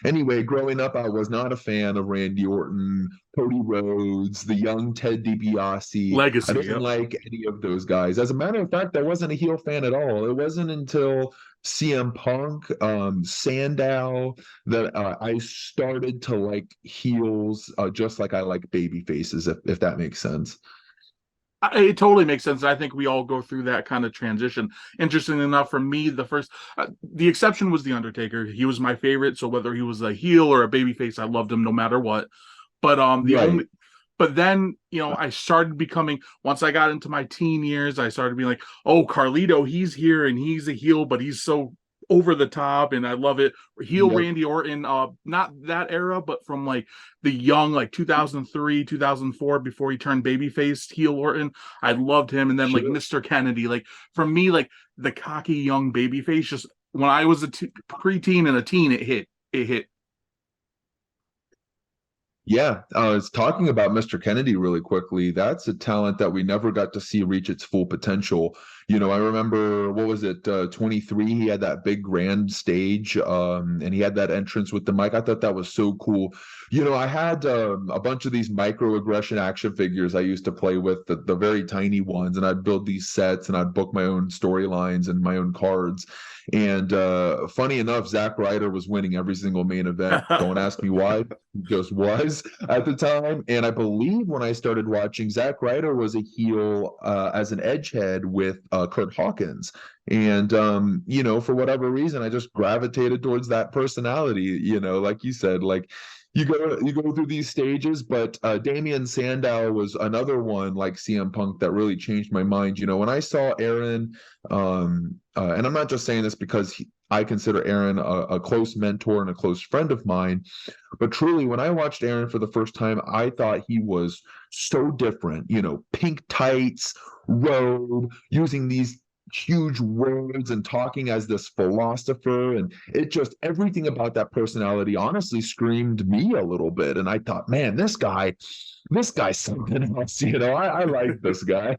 Anyway, growing up, I was not a fan of Randy Orton, Cody Rhodes, the young Ted DiBiase. I Legacy. didn't Yep. like any of those guys. As a matter of fact, I wasn't a heel fan at all. It wasn't until CM Punk, Sandow, that I started to like heels, just like I like baby faces, if that makes sense. It totally makes sense. I think we all go through that kind of transition. Interesting enough, for me, the exception was the Undertaker. He was my favorite. So whether he was a heel or a babyface, I loved him no matter what. But Right. but then I started becoming, once I got into my teen years, I started being like, oh, Carlito, he's here and he's a heel, but he's so over the top and I love it. Heel Yep. Randy Orton, not that era, but from like the young, like 2003, 2004, before he turned babyface, heel Orton. I loved him. And then like Sure. Mr. Kennedy, like for me, like the cocky young babyface, just when I was a preteen and a teen, it hit. Yeah, I was talking about Mr. Kennedy really quickly. That's a talent that we never got to see reach its full potential. I remember, what was it, 23, he had that big grand stage, and he had that entrance with the mic. I thought that was so cool. I had a bunch of these microaggression action figures I used to play with, the very tiny ones, and I'd build these sets and I'd book my own storylines and my own cards. And funny enough, Zack Ryder was winning every single main event. Don't ask me why, just was at the time. And I believe when I started watching, Zack Ryder was a heel as an edgehead with Kurt Hawkins. And for whatever reason, I just gravitated towards that personality. Like you said, like you go through these stages, but Damien Sandow was another one like CM Punk that really changed my mind. When I saw Aron, and I'm not just saying this because I consider Aron a close mentor and a close friend of mine, but truly, when I watched Aron for the first time, I thought he was so different. Pink tights, robe, using these huge words and talking as this philosopher. And it just, everything about that personality honestly screamed me a little bit. And I thought, man, this guy's something else. I like this guy.